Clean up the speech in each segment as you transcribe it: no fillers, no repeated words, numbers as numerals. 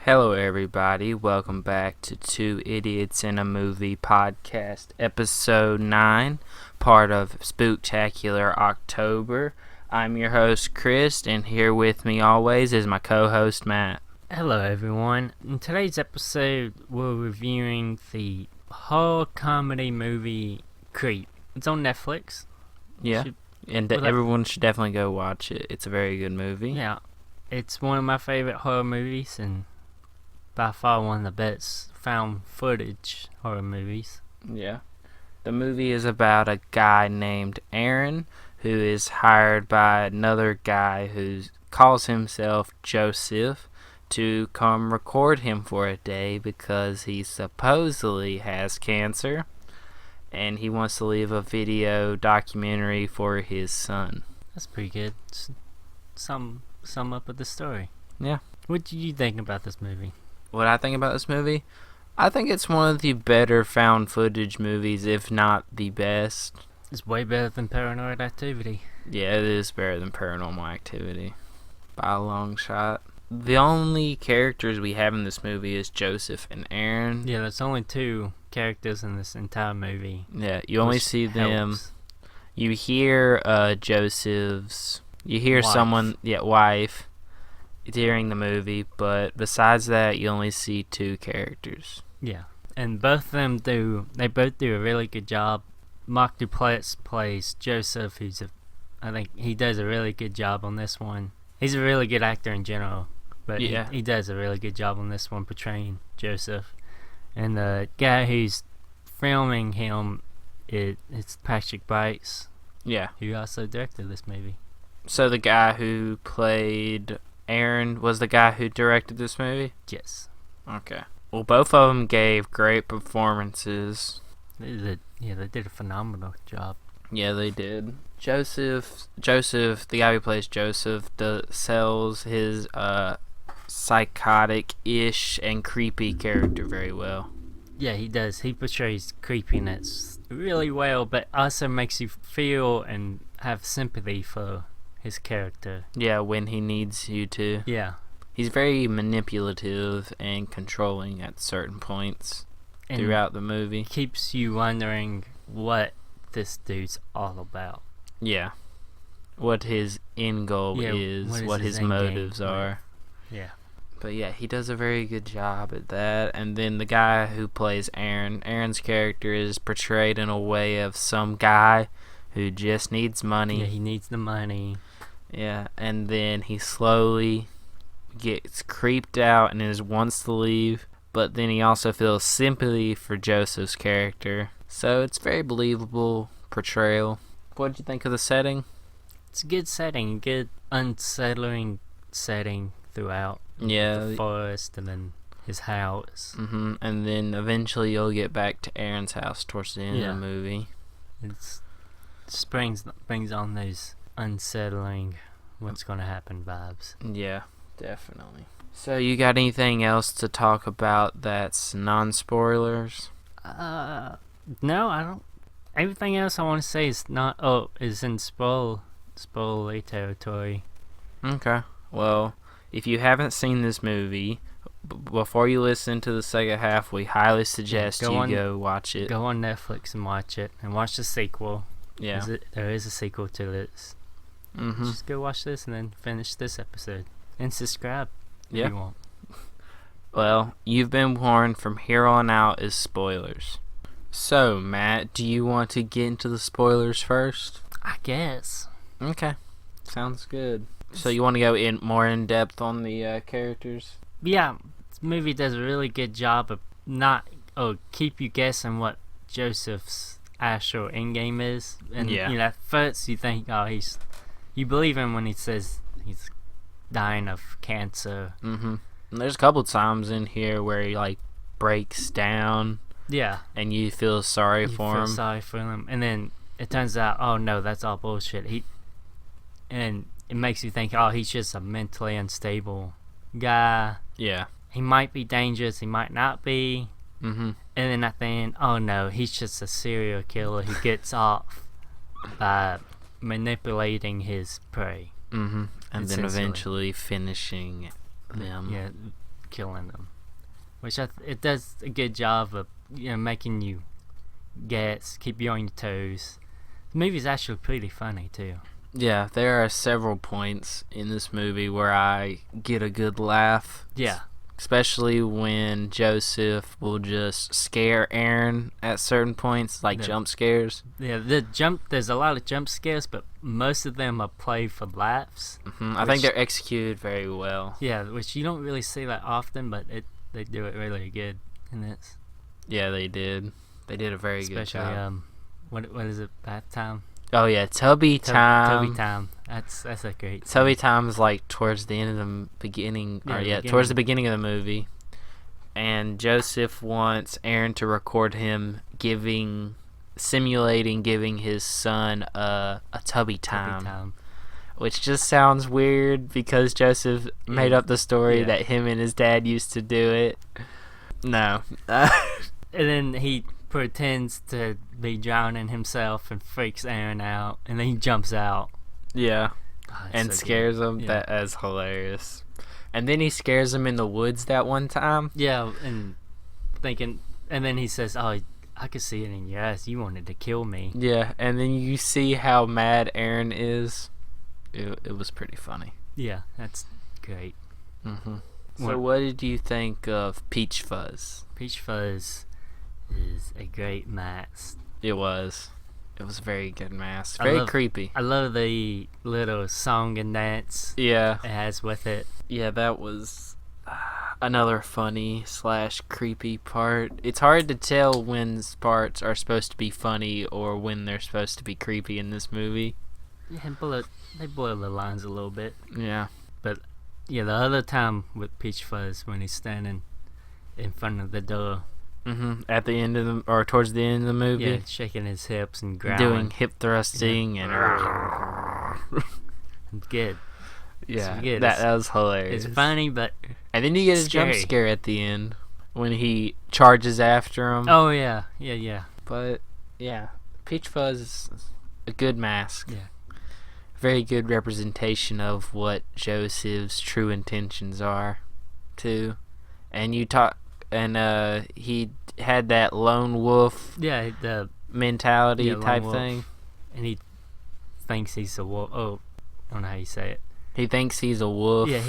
Hello, everybody. Welcome back to Two Idiots in a Movie podcast, episode 9, part of Spooktacular October. I'm your host, Chris, and here with me always is my co-host, Matt. Hello, everyone. In today's episode, we're reviewing the horror comedy movie Creep. It's on Netflix. Yeah, everyone should definitely go watch it. It's a very good movie. Yeah, it's one of my favorite horror movies, and by far one of the best found footage horror movies. Yeah. The movie is about a guy named Aaron who is hired by another guy who calls himself Joseph to come record him for a day because he supposedly has cancer and he wants to leave a video documentary for his son. That's pretty good. Sum up of the story. Yeah. What did you think about this movie? What I think about this movie? I think it's one of the better found footage movies, if not the best. It's way better than Paranormal Activity. Yeah, it is better than Paranormal Activity. By a long shot. The only characters we have in this movie is Joseph and Aaron. Yeah, there's only two characters in this entire movie. Yeah, you only see them. You hear Joseph's... You hear wife. Wife during the movie, but besides that, you only see two characters. Yeah, and both of them do a really good job. Mark Duplass plays Joseph, I think he does a really good job on this one. He's a really good actor in general, but yeah. he does a really good job on this one portraying Joseph. And the guy who's filming him, it's Patrick Brice. Yeah. Who also directed this movie. So the guy who played Aaron was the guy who directed this movie? Yes. Okay. Well, both of them gave great performances. They did a phenomenal job. Yeah, they did. Joseph, the guy who plays Joseph, sells his psychotic-ish and creepy character very well. Yeah, he does. He portrays creepiness really well, but also makes you feel and have sympathy for his character. Yeah, when he needs you to. Yeah. He's very manipulative and controlling at certain points throughout the movie. Keeps you wondering what this dude's all about. Yeah. What his end goal is, what his motives are. Yeah. But yeah, he does a very good job at that. And then the guy who plays Aaron's character is portrayed in a way of some guy who just needs money. Yeah, he needs the money. Yeah, and then he slowly gets creeped out and wants to leave. But then he also feels sympathy for Joseph's character. So it's a very believable portrayal. What did you think of the setting? It's a good setting, good unsettling setting throughout. Yeah. The forest and then his house. Mm-hmm. And then eventually you'll get back to Aaron's house towards the end of the movie. It brings on those unsettling what's going to happen vibes. Yeah, definitely. So you got anything else to talk about that's non-spoilers? No, I don't. Everything else I want to say is in spoiler territory. Okay. Well, if you haven't seen this movie, before you listen to the second half, we highly suggest go watch it. Go on Netflix and watch it, and watch the sequel. Yeah. There is a sequel to this. Mm-hmm. Just go watch this and then finish this episode. And subscribe if you want. Well, you've been warned, from here on out is spoilers. So, Matt, do you want to get into the spoilers first? I guess. Okay. Sounds good. So you want to go more in depth on the characters? Yeah, this movie does a really good job of keep you guessing what Joseph's actual endgame is. And at first you think, you believe him when he says he's dying of cancer. Mm-hmm. And there's a couple times in here where he breaks down. Yeah. And you feel sorry for him. You feel sorry for him. And then it turns out, oh no, that's all bullshit. And it makes you think, he's just a mentally unstable guy. Yeah. He might be dangerous, he might not be. Mm-hmm. And then at the end, oh no, he's just a serial killer who gets off by manipulating his prey. Mm-hmm. And then eventually finishing them. Yeah. killing them, which it does a good job of making you guess, keep you on your toes. The movie's actually pretty funny too. Yeah, there are several points in this movie where I get a good laugh. Yeah. Especially when Joseph will just scare Aaron at certain points, like jump scares. Yeah, there's a lot of jump scares, but most of them are played for laughs. I think they're executed very well. Yeah, which you don't really see that often, but they do it really good in this. Yeah, they did. They did a very good job. Especially, what is it, bath time? Oh yeah, Tubby Time. Tubby Time. That's a great. Tubby Time is like towards the end of the beginning, towards the beginning of the movie, and Joseph wants Aaron to record him simulating giving his son a Tubby Time, which just sounds weird because Joseph made up the story that him and his dad used to do it. No. And then he pretends to be drowning himself and freaks Aaron out, and then he jumps out. Yeah. Oh, and so scares good. him. Yeah. That is hilarious. And then he scares him in the woods that one time. Yeah, and then he says, "Oh, I could see it in your eyes. You wanted to kill me." Yeah, and then you see how mad Aaron is. It was pretty funny. Yeah, that's great. So what did you think of Peach Fuzz? Peach Fuzz is a great mask. It was a very good mask. Very creepy. I love the little song and dance it has with it. Yeah, that was another funny / creepy part. It's hard to tell when parts are supposed to be funny or when they're supposed to be creepy in this movie. Yeah, they blur the lines a little bit. Yeah. But yeah, the other time with Peach Fuzz when he's standing in front of the door. At the end or towards the end of the movie. Yeah, shaking his hips and growling. Doing hip thrusting and good. Yeah, it's good. That was hilarious. It's funny, but and then you get a jump scare at the end when he charges after him. Oh yeah. But yeah, Peach Fuzz is a good mask. Yeah. Very good representation of what Joseph's true intentions are, too. And he had that lone wolf the mentality type thing. And he thinks he's a wolf. Oh, I don't know how you say it. He thinks he's a wolf. Yeah,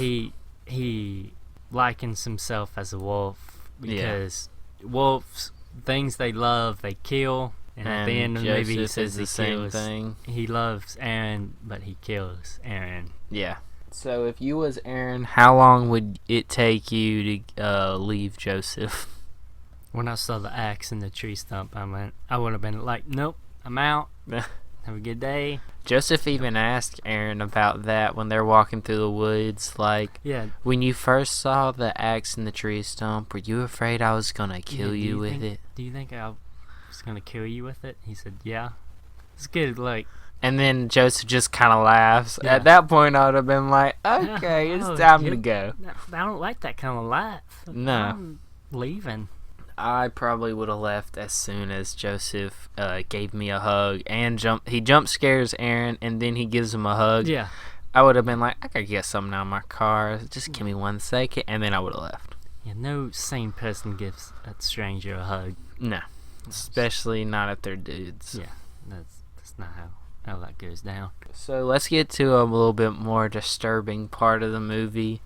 he likens himself as a wolf because wolves, things they love, they kill. And at the end of the movie, he says the same thing. He loves Aaron, but he kills Aaron. Yeah. So if you was Aaron, how long would it take you to leave Joseph? When I saw the axe in the tree stump, I would have been like, nope, I'm out. Have a good day. Joseph even asked Aaron about that when they're walking through the woods. Like, when you first saw the axe in the tree stump, were you afraid I was going to kill you with it? Do you think I was going to kill you with it? He said, yeah. It's good, like. And then Joseph just kind of laughs. Yeah. At that point, I would have been like, okay, it's time to go. I don't like that kind of laugh. No. I'm leaving. I probably would have left as soon as Joseph gave me a hug and he jump scares Aaron and then he gives him a hug. Yeah. I would have been like, I gotta get something out of my car. Just give me 1 second, and then I would have left. Yeah, no sane person gives a stranger a hug. No. Especially not if they're dudes. Yeah, that's not how that goes down. So let's get to a little bit more disturbing part of the movie.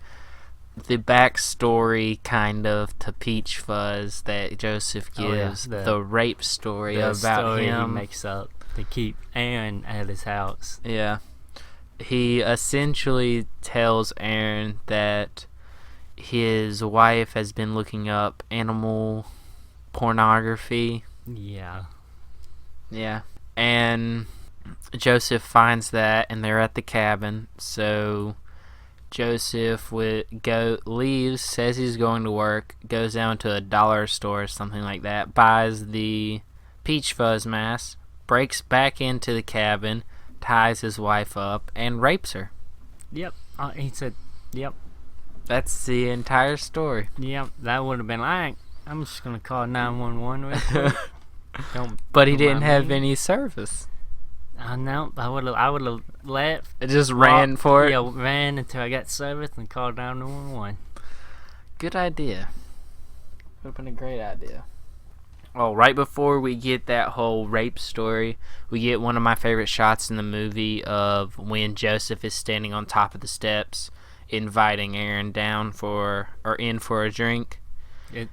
The backstory, kind of, to Peach Fuzz that Joseph gives. The rape story about him. He makes up to keep Aaron at his house. Yeah. He essentially tells Aaron that his wife has been looking up animal pornography. Yeah. Yeah. And Joseph finds that, and they're at the cabin, so Joseph leaves, says he's going to work, goes down to a dollar store or something like that, buys the Peach Fuzz mask, breaks back into the cabin, ties his wife up, and rapes her. Yep. He said, yep. That's the entire story. Yep. That would have been like, I'm just going to call 911 real quick. But he didn't have any service. No, I would have left. It just ran for it? Yeah, ran until I got service and called 911. Good idea. Would have been a great idea. Oh, right before we get that whole rape story, we get one of my favorite shots in the movie of when Joseph is standing on top of the steps, inviting Aaron down in for a drink, you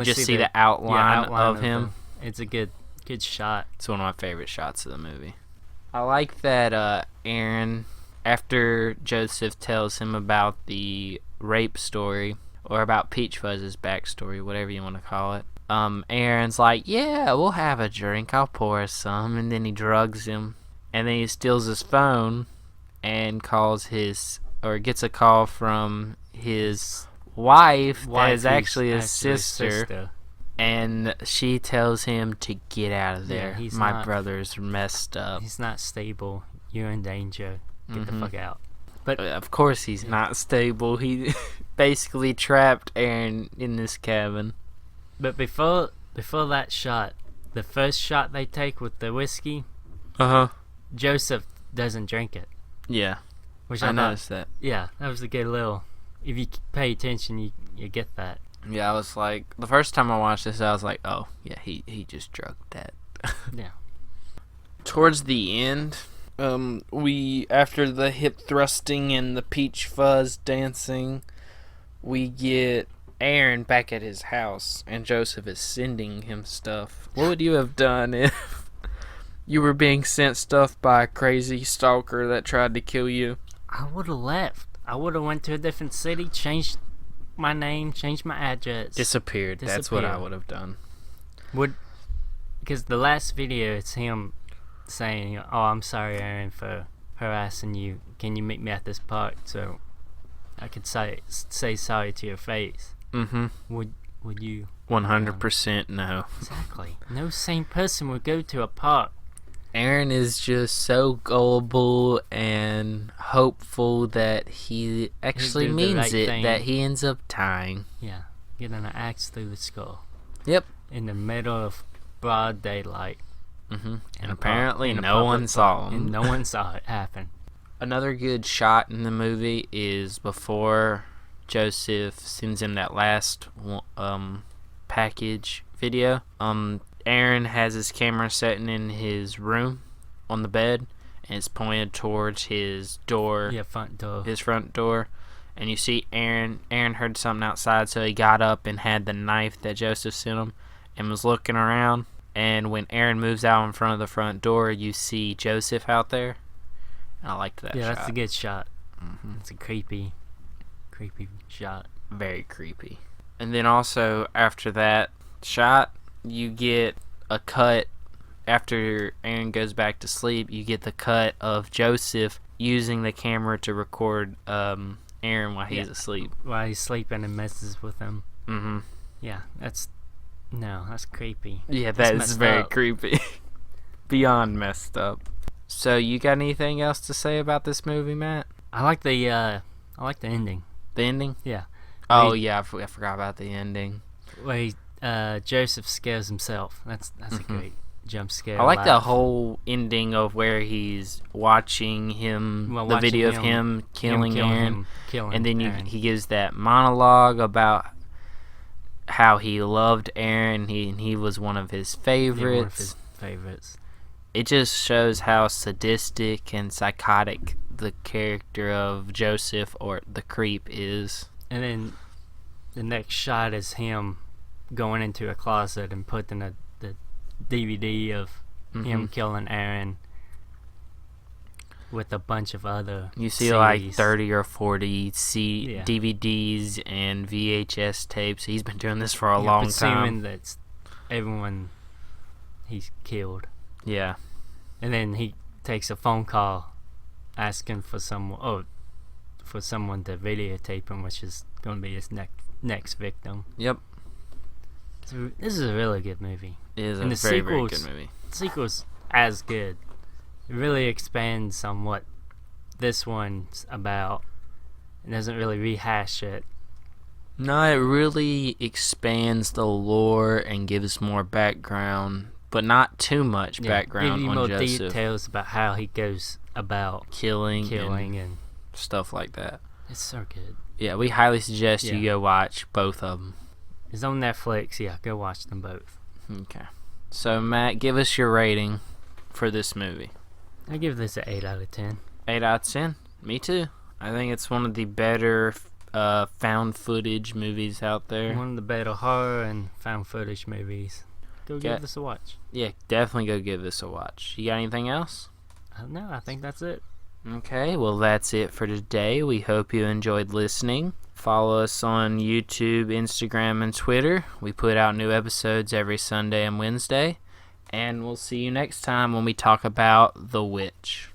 just see the outline of him. It's a good shot. It's one of my favorite shots of the movie. I like that Aaron, after Joseph tells him about the rape story, or about Peach Fuzz's backstory, whatever you want to call it, Aaron's like, yeah, we'll have a drink, I'll pour us some, and then he drugs him, and then he steals his phone and gets a call from his wife that is actually his sister, and she tells him to get out of there. My brother's messed up. He's not stable. You're in danger. Get the fuck out. But of course he's not stable. He basically trapped Aaron in this cabin. But before that shot, the first shot they take with the whiskey, Joseph doesn't drink it. Yeah, which I noticed that. Yeah, that was a good little. If you pay attention, you get that. Yeah, I was like, the first time I watched this, I was like, oh yeah, he just drugged that. Yeah. Towards the end, after the hip thrusting and the Peach Fuzz dancing, we get Aaron back at his house, and Joseph is sending him stuff. What would you have done if you were being sent stuff by a crazy stalker that tried to kill you? I would have left. I would have went to a different city, changed my name, changed my address. Disappeared. That's what I would have done. Because the last video, it's him saying, oh, I'm sorry, Aaron, for harassing you. Can you meet me at this park so I could say sorry to your face? Mm-hmm. Would you? 100% no. Exactly. No sane person would go to a park. Aaron is just so gullible and hopeful that he actually means it, that he ends up dying. Yeah. Getting an axe through the skull. Yep. In the middle of broad daylight. Mm-hmm. And apparently no one saw him. And no one saw it happen. Another good shot in the movie is before Joseph sends him that last package video. Aaron has his camera sitting in his room on the bed, and it's pointed towards his door. Yeah, front door. His front door. And you see Aaron heard something outside, so he got up and had the knife that Joseph sent him and was looking around. And when Aaron moves out in front of the front door, you see Joseph out there. And I liked that shot. Yeah, that's a good shot. Mm-hmm. It's a creepy shot. Very creepy. And then also, after that shot, you get a cut. After Aaron goes back to sleep, you get the cut of Joseph using the camera to record Aaron while he's asleep. While he's sleeping and messes with him. Mm-hmm. Yeah, that's creepy. Yeah, that is very creepy. Beyond messed up. So, you got anything else to say about this movie, Matt? I like the ending. The ending? Yeah. Oh, yeah, I forgot about the ending. Where Joseph scares himself. That's a great jump scare. I like the whole ending of where he's watching him, the video of him killing Aaron. And then he gives that monologue about how he loved Aaron. He was one of his favorites. It just shows how sadistic and psychotic the character of Joseph, or the creep, is. And then the next shot is him going into a closet and putting the DVD of him killing Aaron with a bunch of other You see CDs. Like 30 or 40 DVDs and VHS tapes. He's been doing this for a long time. Assuming that's everyone he's killed. Yeah. And then he takes a phone call asking for someone to videotape him, which is going to be his next victim. Yep. So this is a really good movie. It is a very, very good movie. The sequel's as good. It really expands on what this one's about. It doesn't really rehash it. No, it really expands the lore and gives more background, but not too much background give you on more Joseph. Details about how he goes about killing and stuff like that. It's so good. Yeah, we highly suggest you go watch both of them. It's on Netflix. Yeah, go watch them both. Okay. So, Matt, give us your rating for this movie. I give this an 8 out of 10. 8 out of 10? Me too. I think it's one of the better found footage movies out there. One of the better horror and found footage movies. Go give this a watch. Yeah, definitely go give this a watch. You got anything else? No, I think that's it. Okay, well, that's it for today. We hope you enjoyed listening. Follow us on YouTube, Instagram, and Twitter. We put out new episodes every Sunday and Wednesday. And we'll see you next time when we talk about The Witch.